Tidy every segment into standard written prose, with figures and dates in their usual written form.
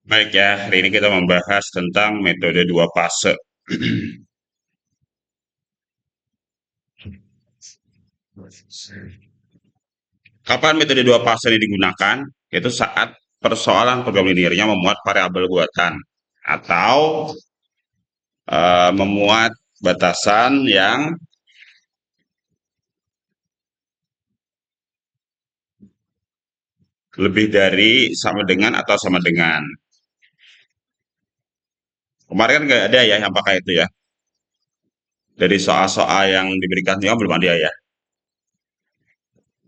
Baik ya, hari ini kita membahas tentang metode dua fase. Kapan metode dua fase ini digunakan? Yaitu saat persoalan program linearnya memuat variabel buatan atau memuat batasan yang lebih dari sama dengan atau sama dengan. Kemarin kan nggak ada ya yang pakai itu ya. Dari soal-soal yang diberikan juga belum ada ya.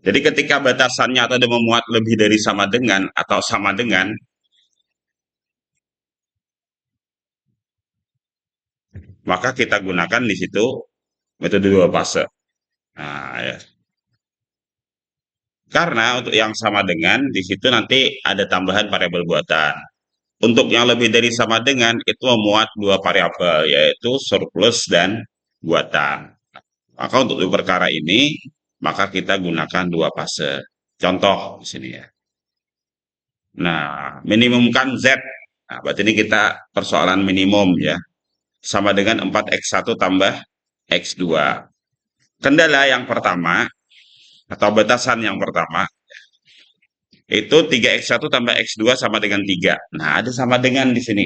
Jadi ketika batasannya atau ada memuat lebih dari sama dengan atau sama dengan, maka kita gunakan di situ metode dua fase. Nah, ya. Karena untuk yang sama dengan di situ nanti ada tambahan variabel buatan. Untuk yang lebih dari sama dengan itu memuat dua variabel yaitu surplus dan buatan. Maka untuk dua perkara ini maka kita gunakan dua fase. Contoh di sini ya. Nah, minimumkan Z. Nah, berarti ini kita persoalan minimum ya. Sama dengan 4x1 tambah x2. Kendala yang pertama atau batasan yang pertama itu 3x1 tambah x2 sama dengan 3. Nah, ada sama dengan di sini.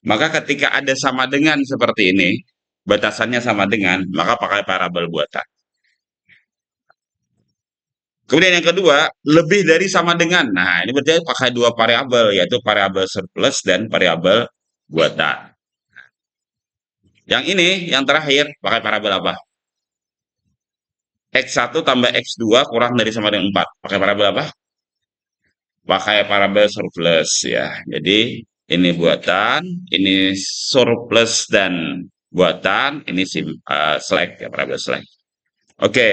Maka ketika ada sama dengan seperti ini, batasannya sama dengan, maka pakai parabel buatan. Kemudian yang kedua, lebih dari sama dengan. Nah, ini berarti pakai dua variabel, yaitu variabel surplus dan variabel buatan. Yang ini, yang terakhir, pakai parabel apa? X1 tambah X2 kurang dari sama dengan 4. Pakai parabel apa? Pakai parabel surplus ya. Jadi ini buatan, ini surplus dan buatan, ini slack ya, parabel slack. Oke,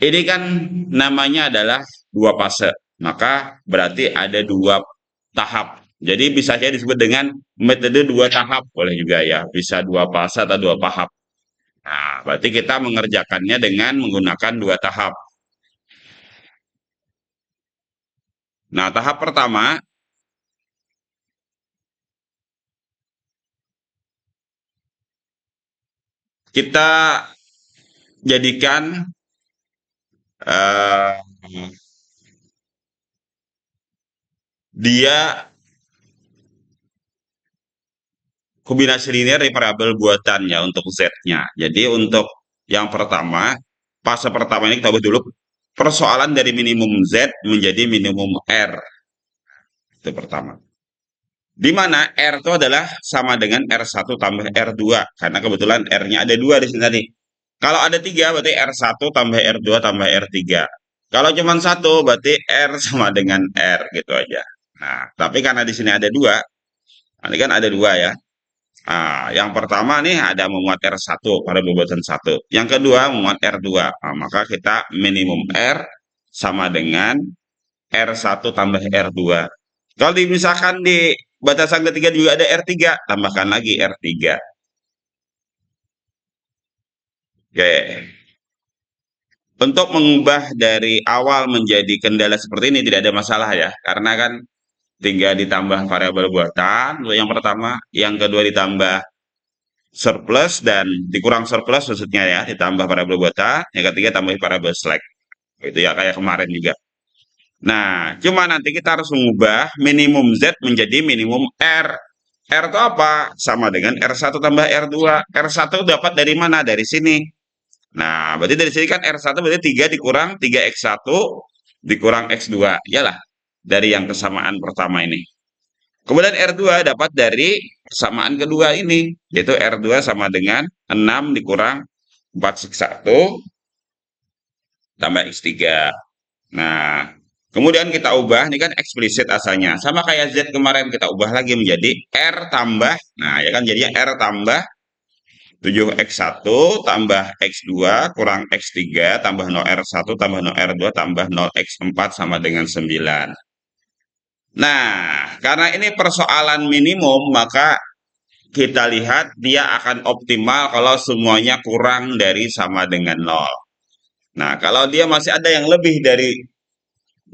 ini kan namanya adalah dua fase, maka berarti ada dua tahap. Jadi bisa saja disebut dengan metode dua tahap, boleh juga ya, bisa dua fase atau dua tahap. Nah, berarti kita mengerjakannya dengan menggunakan dua tahap. Nah, tahap pertama kita jadikan eh, dia kombinasi linear dari variabel buatannya untuk Z-nya. Jadi untuk yang pertama, fase pertama ini kita buat dulu persoalan dari minimum Z menjadi minimum R. Itu pertama. Di mana R itu adalah sama dengan R1 tambah R2. Karena kebetulan R-nya ada dua di sini tadi. Kalau ada tiga, berarti R1 tambah R2 tambah R3. Kalau cuma satu, berarti R sama dengan R, gitu aja. Nah, tapi karena di sini ada dua, ini kan ada dua ya. Nah, yang pertama nih ada memuat R1 pada bobot satu. Yang kedua memuat R2. Nah, maka kita minimum R sama dengan R1 tambah R2. Kalau misalkan di batasan ketiga juga ada R3, tambahkan lagi R3. Oke. Untuk mengubah dari awal menjadi kendala seperti ini tidak ada masalah ya. Karena kan tinggal ditambah variabel buatan, yang pertama. Yang kedua ditambah surplus dan dikurang surplus maksudnya ya, ditambah variabel buatan. Yang ketiga tambah variabel slack. Itu ya kayak kemarin juga. Nah, cuma nanti kita harus mengubah minimum Z menjadi minimum R. R itu apa? Sama dengan R1 tambah R2. R1 dapat dari mana? Dari sini. Nah, berarti dari sini kan R1 berarti 3 dikurang 3X1 dikurang X2. Iyalah, dari yang kesamaan pertama ini. Kemudian R2 dapat dari persamaan kedua ini, yaitu R2 sama dengan 6 dikurang 4x1 tambah X3. Nah, kemudian kita ubah, ini kan eksplisit asalnya. Sama kayak Z kemarin, kita ubah lagi menjadi R tambah, nah ya kan jadinya R tambah 7x1 tambah x2 kurang x3 tambah 0r1 tambah 0r2 tambah 0x4 sama dengan 9. Nah, karena ini persoalan minimum, maka kita lihat dia akan optimal kalau semuanya kurang dari sama dengan 0. Nah, kalau dia masih ada yang lebih dari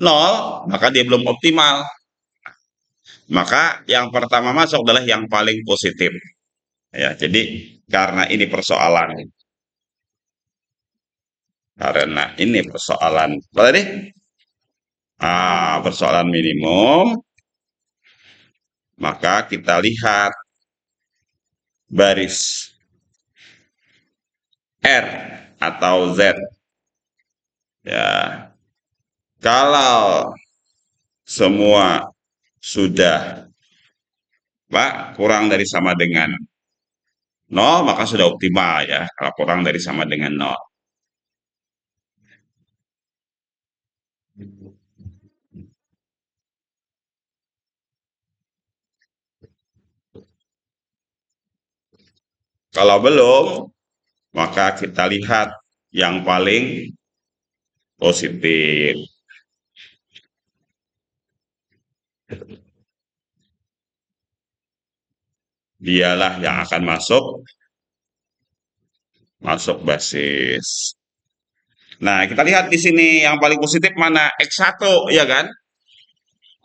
0, maka dia belum optimal. Maka yang pertama masuk adalah yang paling positif. Ya, jadi karena ini persoalan, apa tadi? Persoalan minimum, maka kita lihat baris R atau Z. Ya, kalau semua sudah Pak kurang dari sama dengan nol, maka sudah optimal ya. Kalau kurang dari sama dengan nol. Kalau belum, maka kita lihat yang paling positif. Dialah yang akan masuk masuk basis. Nah, kita lihat di sini yang paling positif mana? X1, ya kan?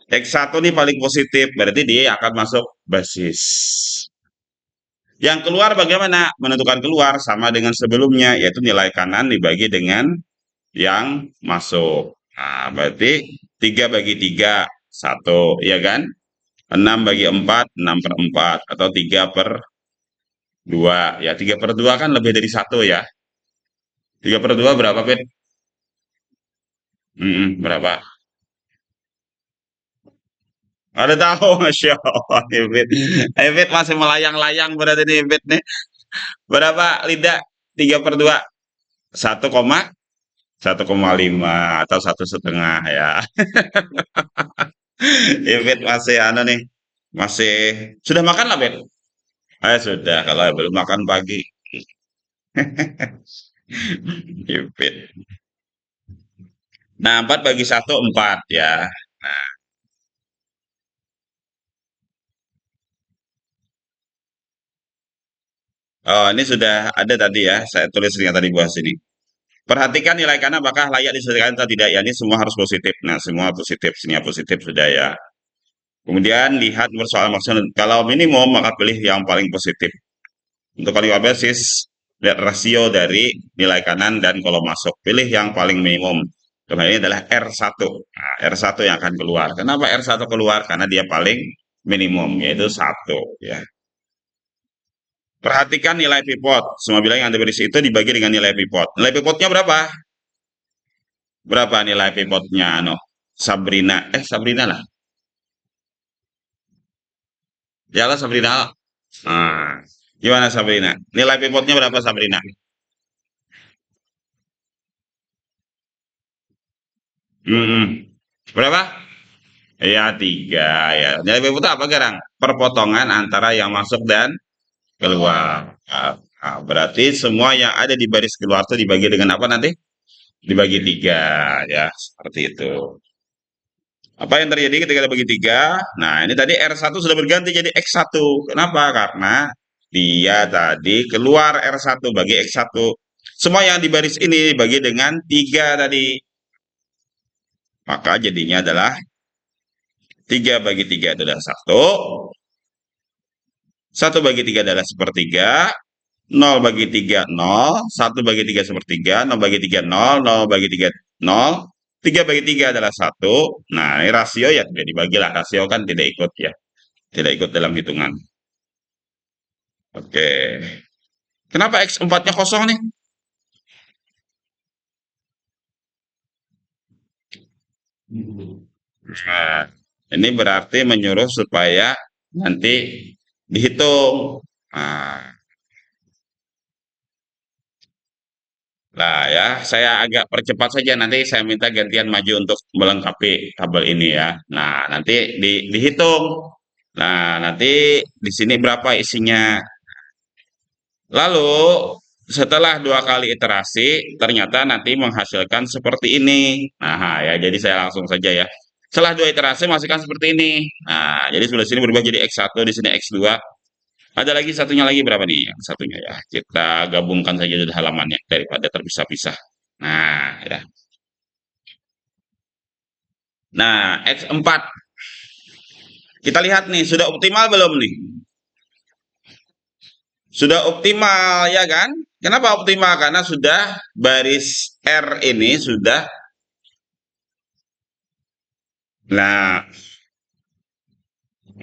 X1 ini paling positif, berarti dia akan masuk basis. Yang keluar bagaimana? Menentukan keluar sama dengan sebelumnya, yaitu nilai kanan dibagi dengan yang masuk. Nah, berarti 3 bagi 3, 1, ya kan? 6 bagi 4, 6 per 4, atau 3 per 2. Ya, 3 per 2 kan lebih dari 1 ya. 3 per 2 berapa, Fit? Berapa? Ada tahu, Masya Allah, Fit. Fit masih melayang-layang berarti nih, Fit nih. Berapa, Lida? 3 per 2? 1,5 atau 1,5 ya. Fit masih nih. Masih sudah makan lah, Bet? Sudah, kalau belum makan pagi. Fit. Nah, 4 bagi 1, 4 ya. Oh, ini sudah ada tadi ya. Saya tulis yang tadi buat sini. Perhatikan nilai kanan apakah layak diselesaikan atau tidak. Ya, ini semua harus positif. Nah, semua positif. Sini positif sudah ya. Kemudian lihat persoalan maksimal. Kalau minimum, maka pilih yang paling positif. Untuk kali basis, lihat rasio dari nilai kanan dan kalau masuk. Pilih yang paling minimum. Dalam ini adalah R1. Nah, R1 yang akan keluar. Kenapa R1 keluar? Karena dia paling minimum, yaitu 1. Ya. Perhatikan nilai pivot. Semua bilang yang ada berisi itu dibagi dengan nilai pivot. Nilai pivotnya berapa? Berapa nilai pivotnya? Sabrina. Sabrina lah. Jalan Sabrina. Nah, gimana Sabrina? Nilai pivotnya berapa Sabrina? Hmm. Berapa? Ya, 3 ya. Nilai pivot apa sekarang? Perpotongan antara yang masuk dan keluar. Berarti semua yang ada di baris keluar itu dibagi dengan apa nanti? Dibagi 3 ya, seperti itu. Apa yang terjadi ketika dibagi 3? Nah, ini tadi R1 sudah berganti jadi X1. Kenapa? Karena dia tadi keluar R1 bagi X1. Semua yang di baris ini dibagi dengan 3 tadi. Maka jadinya adalah 3 bagi 3 adalah 1. 1 bagi 3 adalah sepertiga. 0 bagi 3, 0. 1 bagi 3 sepertiga. 0 bagi 3, 0. 0 bagi 3, 0. 3 bagi 3 adalah 1. Nah, ini rasio ya tidak dibagilah. Rasio kan tidak ikut ya. Tidak ikut dalam hitungan. Oke. Kenapa X4-nya kosong nih? Nah, ini berarti menyuruh supaya nanti dihitung. Nah, Nah ya, saya agak percepat saja. Nanti saya minta gantian maju untuk melengkapi tabel ini ya. Nah, nanti dihitung. Nah, nanti di sini berapa isinya. Lalu, setelah 2 kali iterasi, ternyata nanti menghasilkan seperti ini. Nah, ya, jadi saya langsung saja ya. Setelah 2 iterasi, menghasilkan seperti ini. Nah, jadi sebelah sini berubah jadi X1, di sini X2. Ada lagi satunya lagi berapa nih? Yang satunya ya. Kita gabungkan saja di halamannya daripada terpisah-pisah. Nah, ya. Nah, X4 Kita lihat nih, sudah optimal belum nih? Sudah optimal, ya kan? Kenapa optimal? Karena sudah baris R ini sudah, nah,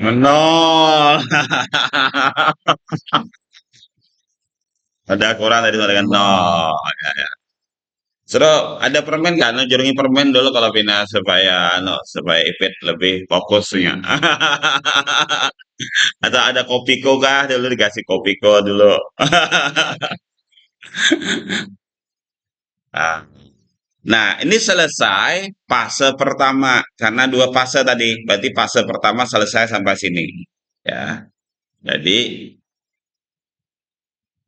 nol. Ada kurang tadi dengan nol. Suruh ada permen kan? Jurungi permen dulu kalau Vina supaya supaya Ipit lebih fokusnya. Atau ada kopiko kah? Dulu dikasih kopiko dulu. Nah, nah, ini selesai fase pertama karena dua fase tadi. Berarti fase pertama selesai sampai sini. Ya. Jadi,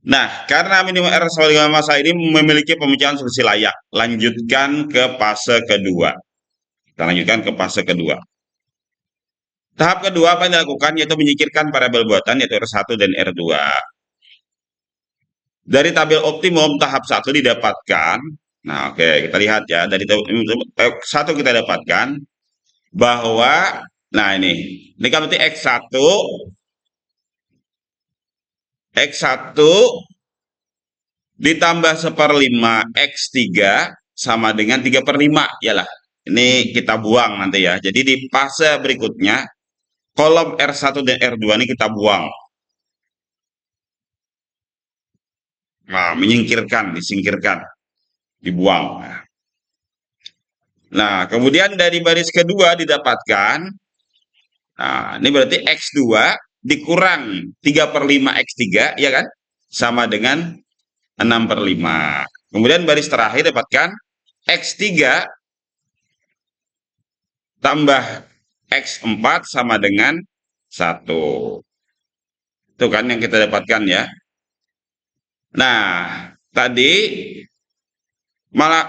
nah, karena minimum R sama dengan massa ini memiliki pemikiran seperti layak. Lanjutkan ke fase kedua. Kita lanjutkan ke fase kedua. Tahap kedua apa yang dilakukan yaitu menyingkirkan variabel buatan yaitu R1 dan R2. Dari tabel optimum tahap 1 didapatkan. Nah, oke, kita lihat ya. Dari tahap 1 kita dapatkan bahwa nah ini kan berarti X1 ditambah 1/5 X3 sama dengan 3/5 yalah. Ini kita buang nanti ya. Jadi di fase berikutnya kolom R1 dan R2 ini kita buang. Nah, menyingkirkan, disingkirkan, dibuang. Nah, kemudian dari baris kedua didapatkan, nah, ini berarti X2 dikurang 3/5 X3, ya kan? Sama dengan 6/5. Kemudian baris terakhir dapatkan X3 tambah X4 sama dengan 1. Itu kan yang kita dapatkan ya. Nah, tadi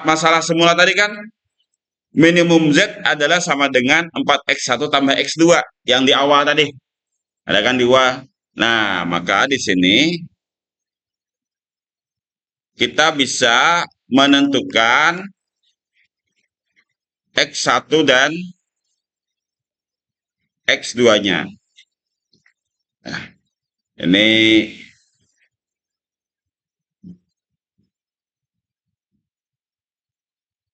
masalah semula tadi kan minimum Z adalah sama dengan 4X1 tambah X2 yang di awal tadi. Ada kan di awal. Nah, maka di sini kita bisa menentukan X1 dan X2-nya. Nah, ini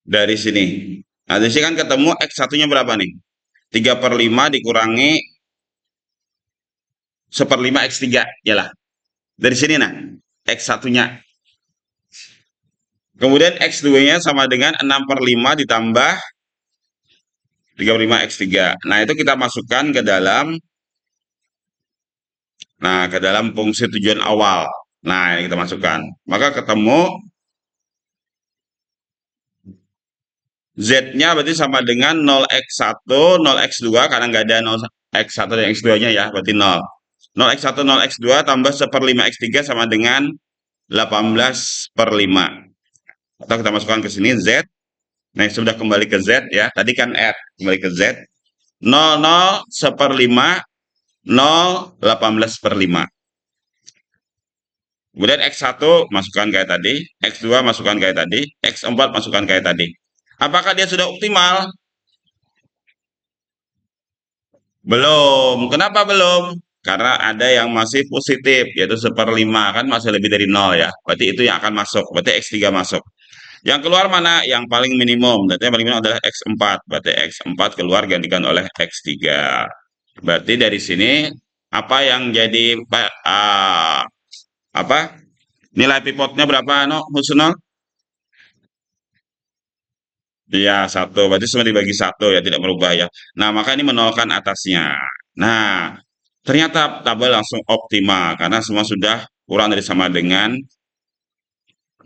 dari sini. Nah, di sini kan ketemu X1-nya berapa nih? 3/5 dikurangi 1/5 X3. Yalah. Dari sini nah, X1-nya. Kemudian X2-nya sama dengan 6/5 ditambah 3/5 X3. Nah, itu kita masukkan ke dalam fungsi tujuan awal. Nah, ini kita masukkan. Maka ketemu Z-nya berarti sama dengan 0x1, 0x2 karena nggak ada 0x1 dan x2-nya ya, berarti 0. 0x1, 0x2 tambah 1/5 x3 sama dengan 18/5. Atau kita masukkan ke sini Z. Nah, sudah kembali ke Z ya. Tadi kan R, kembali ke Z. 00 1/5 0 18/5. Kemudian X1 masukkan kayak tadi, X2 masukkan kayak tadi, X4 masukkan kayak tadi. Apakah dia sudah optimal? Belum. Kenapa belum? Karena ada yang masih positif, yaitu 1/5, kan masih lebih dari 0 ya. Berarti itu yang akan masuk, berarti X3 masuk. Yang keluar mana? Yang paling minimum. Berarti yang paling minimum adalah X4. Berarti X4 keluar gantikan oleh X3. Berarti dari sini, apa yang jadi apa nilai pivotnya berapa, no, Husnul? Iya, 1. Berarti semua dibagi 1 ya, tidak merubah ya. Nah, maka ini menolkan atasnya. Nah, ternyata tabel langsung optimal karena semua sudah kurang dari sama dengan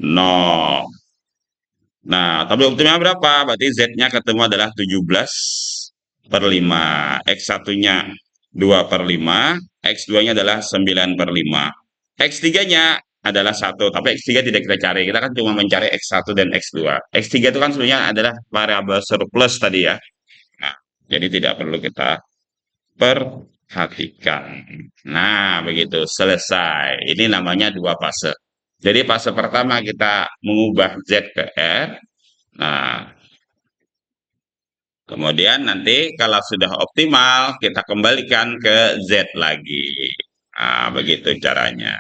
0. Nah, tabel optimal berapa? Berarti Z-nya ketemu adalah 17/5. X1-nya 2/5. X2-nya adalah 9/5. X3-nya adalah 1, tapi X3 tidak kita cari. Kita kan cuma mencari X1 dan X2. X3 itu kan sebenarnya adalah variabel surplus tadi ya. Nah, jadi tidak perlu kita perhatikan. Nah, begitu selesai. Ini namanya dua fase. Jadi fase pertama kita mengubah Z ke R. Nah, Kemudian nanti kalau sudah optimal, kita kembalikan ke Z lagi. Nah, begitu caranya.